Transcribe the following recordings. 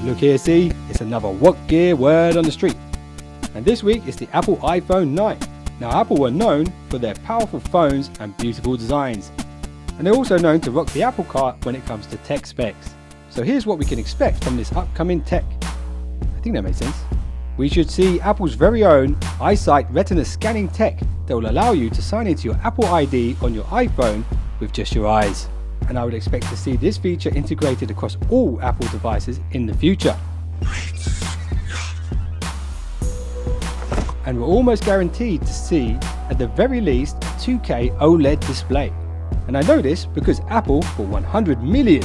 look here, see, it's another what gear word on the street. And this week it's the Apple iPhone 9. Now Apple were known for their powerful phones and beautiful designs. And they're also known to rock the apple cart when it comes to tech specs. So here's what we can expect from this upcoming tech. I think that makes sense. We should see Apple's very own EyeSight retina scanning tech that will allow you to sign into your Apple ID on your iPhone with just your eyes. And I would expect to see this feature integrated across all Apple devices in the future. And we're almost guaranteed to see, at the very least, a 2K OLED display. And I know this because Apple bought 100 million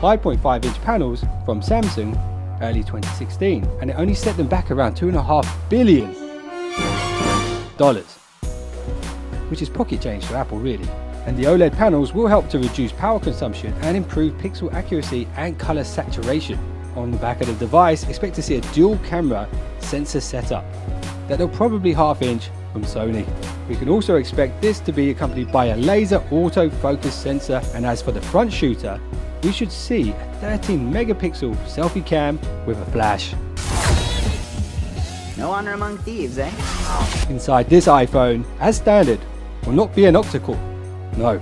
5.5 inch panels from Samsung early 2016, and it only set them back around $2.5 billion, which is pocket change for Apple really. And the OLED panels will help to reduce power consumption and improve pixel accuracy and color saturation. On the back of the device, expect to see a dual camera sensor setup that will probably half-inch from Sony. We can also expect this to be accompanied by a laser autofocus sensor, and as for the front shooter, we should see a 13 megapixel selfie cam with a flash. No honor among thieves, eh? Inside this iPhone, as standard, will not be an octa-core. No,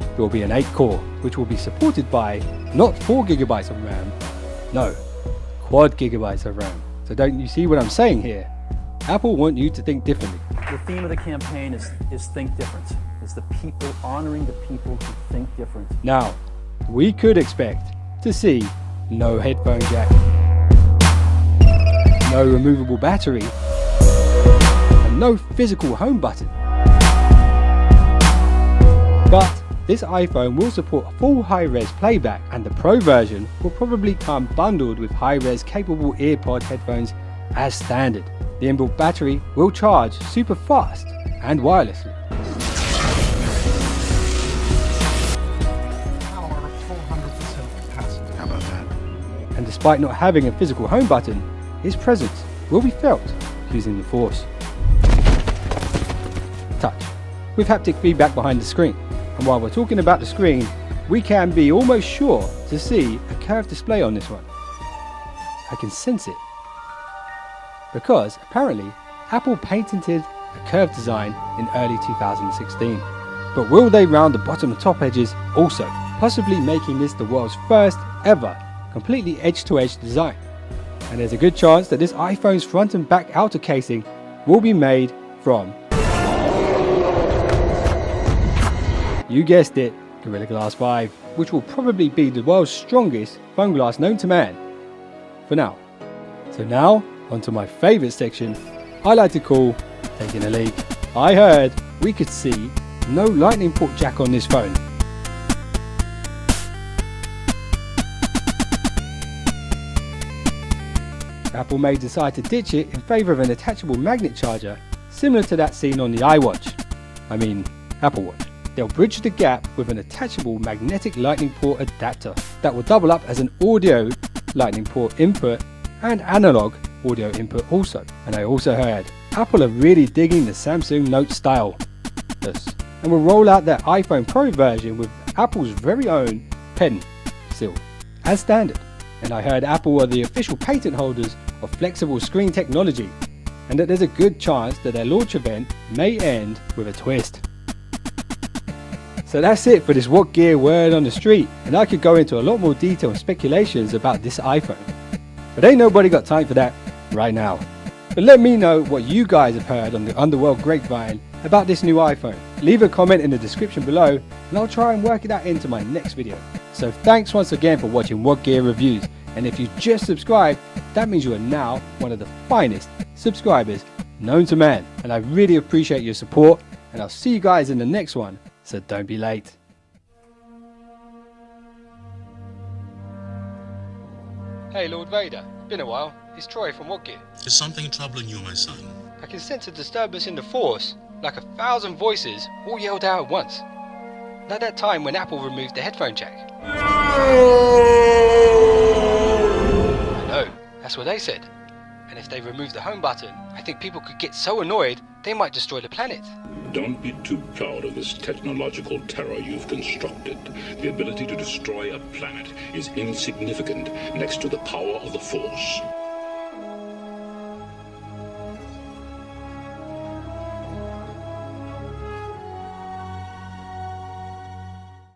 it will be an 8-core, which will be supported by not 4GB of RAM, no, quad gigabytes of RAM. So don't you see what I'm saying here? Apple want you to think differently. The theme of the campaign is think different. It's the people, honoring the people who think different. Now, we could expect to see no headphone jack, no removable battery, and no physical home button. But this iPhone will support full high-res playback, and the Pro version will probably come bundled with high-res capable EarPod headphones as standard. The inbuilt battery will charge super fast and wirelessly. Power 400% capacity. How about that? And despite not having a physical home button, its presence will be felt using the Force Touch with haptic feedback behind the screen. And while we're talking about the screen, we can be almost sure to see a curved display on this one. I can sense it. Because apparently Apple patented a curved design in early 2016. But will they round the bottom and top edges also, possibly making this the world's first ever completely edge-to-edge design? And there's a good chance that this iPhone's front and back outer casing will be made from, you guessed it, Gorilla Glass 5, which will probably be the world's strongest phone glass known to man, for now. So now, onto my favourite section, I like to call taking a leak. I heard we could see no lightning port jack on this phone. Apple may decide to ditch it in favour of an attachable magnet charger, similar to that seen on the iWatch. I mean, Apple Watch. They'll bridge the gap with an attachable magnetic lightning port adapter that will double up as an audio lightning port input and analog audio input also. And I also heard Apple are really digging the Samsung Note style and will roll out their iPhone Pro version with Apple's very own pen seal as standard. And I heard Apple are the official patent holders of flexible screen technology, and that there's a good chance that their launch event may end with a twist. So that's it for this what gear word on the street, and I could go into a lot more detail and speculations about this iPhone, but ain't nobody got time for that right now. But let me know what you guys have heard on the underworld grapevine about this new iPhone. Leave a comment in the description below and I'll try and work that into my next video. So thanks once again for watching What Gear Reviews, and if you just subscribed, that means you are now one of the finest subscribers known to man, and I really appreciate your support, and I'll see you guys in the next one. So don't be late. Hey Lord Vader, been a while. It's Troy from What Gear. Is something troubling you, my son? I can sense a disturbance in the Force, like 1,000 voices all yelled out at once. Like that time when Apple removed the headphone jack. I know, that's what they said. And if they remove the home button, I think people could get so annoyed they might destroy the planet. Don't be too proud of this technological terror you've constructed. The ability to destroy a planet is insignificant next to the power of the Force.